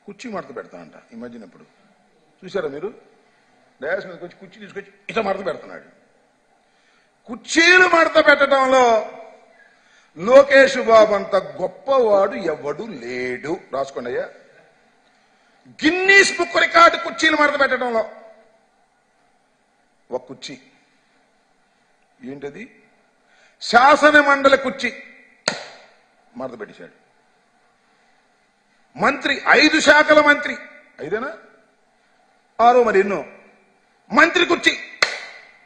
కుర్చీ మడత పెడతానంట ఈ మధ్యన. ఇప్పుడు చూసారా మీరు? డయాస్ మీదకి వచ్చి కుర్చీ తీసుకొచ్చి ఇట్లా మడత పెడుతున్నాడు. కుర్చీలు మడత పెట్టడంలో లోకేష్ బాబు అంత గొప్పవాడు ఎవడు లేడు. రాసుకోండి అయ్యా. గిన్నీస్ బుక్ రికార్డు కుర్చీలు మడత పెట్టడంలో ఒక కుర్చీ ఏంటది? శాసన మండలి కుర్చీ మడత పెట్టేశాడు. మంత్రి 5 శాఖల మంత్రి, 5ఏనా 6 మరి ఎన్నో మంత్రి కుర్చీ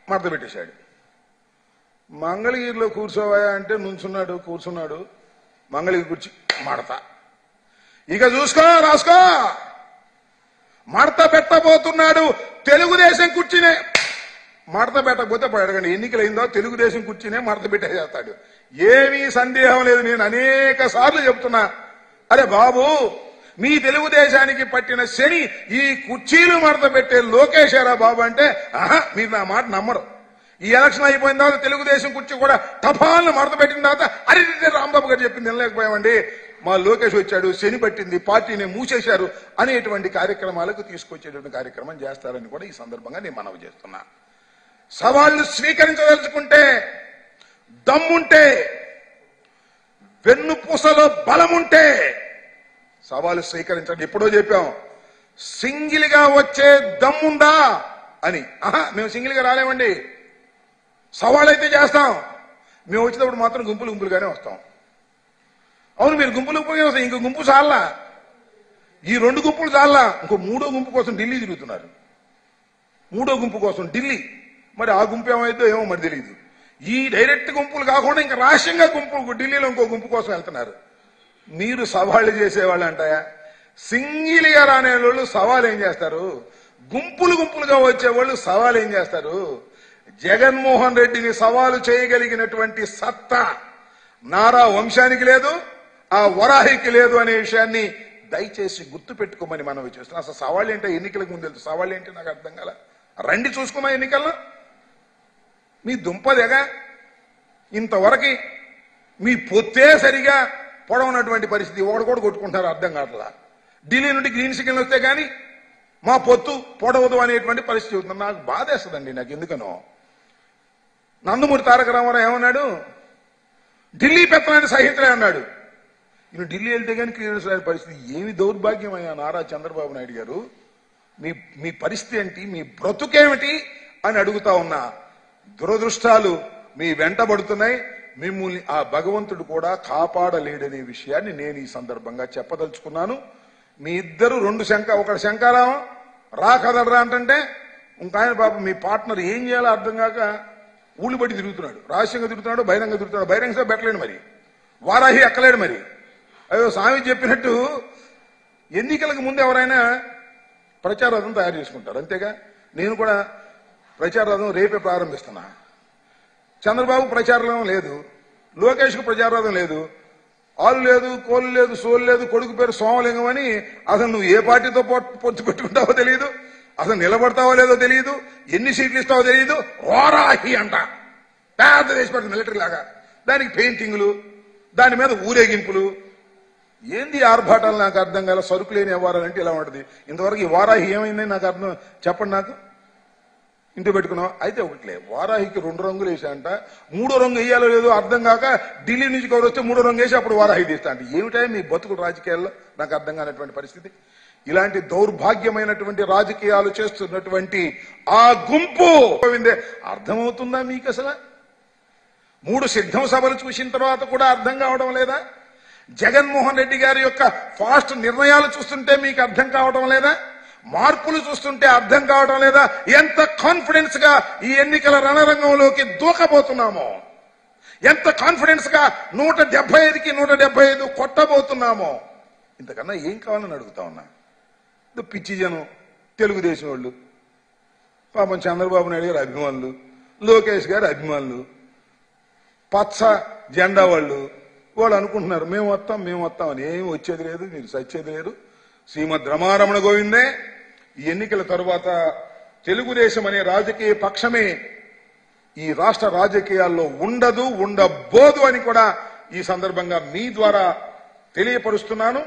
మడత పెట్టేశాడు. మంగళగిరిలో కూర్చోవా అంటే కూర్చున్నాడు. మంగళగిరి కుర్చీ మడత. ఇక చూసుకో, రాసుకో, మడత పెట్టబోతున్నాడు. తెలుగుదేశం కుర్చీనే మడత పెట్టకపోతే అడగండి, ఎన్నికలైందో తెలుగుదేశం కుర్చీనే మడత పెట్టేస్తాడు. ఏమీ సందేహం లేదు. నేను అనేక సార్లు చెప్తున్నా, అరే బాబు, మీ తెలుగుదేశానికి పట్టిన శని ఈ కుర్చీలు మడత పెట్టే లోకేశారా బాబు అంటే, మీరు నా మాట నమ్మరు. ఈ ఎలక్షన్ అయిపోయిన తర్వాత తెలుగుదేశం కుర్చీ కూడా టపాలను మడత పెట్టిన తర్వాత అరే రాంబాబు గారు చెప్పింది వినలేకపోయామండి, మా లోకేష్ వచ్చాడు, శని పట్టింది, పార్టీని మూసేశారు అనేటువంటి కార్యక్రమాలకు తీసుకొచ్చేటువంటి కార్యక్రమం చేస్తారని కూడా ఈ సందర్భంగా నేను మనవి చేస్తున్నా. సవాళ్లు స్వీకరించదలుచుకుంటే, దమ్ముంటే, వెన్నుపూసలో బలముంటే సవాలు స్వీకరించండి. ఎప్పుడో చెప్పాం, సింగిల్ గా వచ్చే దమ్ముందా అని. మేము సింగిల్ గా రాలేమండి, సవాల్ అయితే చేస్తాం. మేము వచ్చేటప్పుడు మాత్రం గుంపులుగానే వస్తాం. అవును, మీరు గుంపులుగానే వస్తాం. ఇంకో గుంపు చాలా, ఈ 2 గుంపులు చాలా, ఇంకో 3వ గుంపు కోసం ఢిల్లీ తిరుగుతున్నారు. 3వ గుంపు కోసం ఢిల్లీ. మరి ఆ గుంపు ఏమైందో ఏమో మరి తెలియదు. ఈ డైరెక్ట్ గుంపులు కాకుండా ఇంకా రహస్యంగా గుంపు ఢిల్లీలో ఇంకో గుంపు కోసం వెళ్తున్నారు. మీరు సవాళ్లు చేసేవాళ్ళు అంటాయా? సింగిల్ గా రానే వాళ్ళు సవాల్ ఏం చేస్తారు? గుంపులుగా వచ్చేవాళ్ళు సవాల్ ఏం చేస్తారు? జగన్మోహన్ రెడ్డిని సవాలు చేయగలిగినటువంటి సత్తా నారా వంశానికి లేదు, ఆ వరాహికి లేదు అనే విషయాన్ని దయచేసి గుర్తు పెట్టుకోమని మనం చేస్తున్నాం. అసలు సవాళ్ళు ఏంటో ఎన్నికలకు ముందు తెలుసు. సవాళ్ళు ఏంటి నాకు అర్థం కాల. రండి చూసుకున్నా ఎన్నికల్లో. మీ దుంపదేగా ఇంతవరకు మీ పొత్తే సరిగా పొడవనటువంటి పరిస్థితి. ఒకడు కూడా కొట్టుకుంటారు, అర్థం కావట్లా. ఢిల్లీ నుండి గ్రీన్ సిగ్నల్ వస్తే కానీ మా పొత్తు పొడవదు అనేటువంటి పరిస్థితి అవుతుంది. నాకు బాధేస్తుందండి. నాకు ఎందుకనో నందమూరి తారక రామారావు ఏమన్నాడు? ఢిల్లీ పెత్తనాన్ని సహించలే అన్నాడు. ఈయన ఢిల్లీ వెళ్తే కానీ క్లియరెన్స్ రాని పరిస్థితి. ఏమి దౌర్భాగ్యం అయ్యా నారా చంద్రబాబు నాయుడు గారు. మీ పరిస్థితి ఏంటి? మీ బ్రతుకేమిటి అని అడుగుతా ఉన్నా. దురదృష్టాలు మీ వెంటబడుతున్నాయి. మిమ్మల్ని ఆ భగవంతుడు కూడా కాపాడలేడనే విషయాన్ని నేను ఈ సందర్భంగా చెప్పదలుచుకున్నాను. మీ ఇద్దరు 2 ఒకటి శంకారావం రా కదలరా అంటే ఇంకాయన పాప మీ పార్ట్నర్ ఏం చేయాలో అర్థం కాక ఊళ్ళు బట్టి తిరుగుతున్నాడు. రహస్యంగా తిరుగుతున్నాడు, బహిరంగ తిరుగుతున్నాడు. బహిరంగ పెట్టలేడు, మరి వారాహి ఎక్కలేడు. మరి అయ్యో స్వామి చెప్పినట్టు ఎన్నికలకు ముందు ఎవరైనా ప్రచార రథం తయారు చేసుకుంటారు, అంతేగా. నేను కూడా ప్రచార రథం రేపే ప్రారంభిస్తున్నా. చంద్రబాబు ప్రచారం లేదు, లోకేష్కు ప్రచార రథం లేదు, ఆలు లేదు, కోలు లేదు, సోలు లేదు, కొడుకు పేరు సోమలింగం అని. అసలు నువ్వు ఏ పార్టీతో పొత్తు పెట్టుకుంటావో తెలియదు, అసలు నిలబడతావో లేదో తెలియదు, ఎన్ని సీట్లు ఇస్తావో తెలియదు. వారాహి అంట పెద్ద దేశపడి మిలిటరీ లాగా, దానికి పెయింటింగ్లు, దాని మీద ఊరేగింపులు. ఏంది ఆర్భాటాలు నాకు అర్థం కాల. సరుకు లేని వ్యవహారాలంటే ఇలా ఉంటుంది. ఇంతవరకు ఈ వారాహి ఏమైందని నాకు అర్థం చెప్పండి. నాకు ఇంటి పెట్టుకున్నావు అయితే ఒకట్లే. వారాహికి 2 రంగులు వేసాంట, 3వ రంగు వేయాలో లేదో అర్థం కాక ఢిల్లీ నుంచి కవర్ వస్తే 3వ రంగు వేసి అప్పుడు వారాహి తీస్తా అంటే ఏమిటా మీ బతుకుడు రాజకీయాల్లో? నాకు అర్థం కానటువంటి పరిస్థితి. ఇలాంటి దౌర్భాగ్యమైనటువంటి రాజకీయాలు చేస్తున్నటువంటి ఆ గుంపు అర్థమవుతుందా మీకు? అసలు 3 సిద్ధం సభలు చూసిన తర్వాత కూడా అర్థం కావడం లేదా? జగన్మోహన్ రెడ్డి గారి యొక్క ఫాస్ట్ నిర్ణయాలు చూస్తుంటే మీకు అర్థం కావడం లేదా? మార్పులు చూస్తుంటే అర్థం కావడం లేదా? ఎంత కాన్ఫిడెన్స్ గా ఈ ఎన్నికల రణరంగంలోకి దూకబోతున్నామో, ఎంత కాన్ఫిడెన్స్ గా 175కి 175 కొట్టబోతున్నామో. ఇంతకన్నా ఏం కావాలని అడుగుతా ఉన్నా. పిచ్చి జనం తెలుగుదేశం వాళ్ళు, పాపం చంద్రబాబు నాయుడు గారి అభిమానులు, లోకేష్ గారి అభిమానులు, పచ్చ జెండా వాళ్ళు అనుకుంటున్నారు మేము వస్తాం అని. ఏమి వచ్చేది లేదు, మీరు సచ్చేది లేదు. శ్రీమద్ రమారమణ గోవిందే. ఈ ఎన్నికల తరువాత తెలుగుదేశం అనే రాజకీయ పక్షమే ఈ రాష్ట్ర రాజకీయాల్లో ఉండబోదు అని కూడా ఈ సందర్భంగా మీ ద్వారా తెలియపరుస్తున్నాను.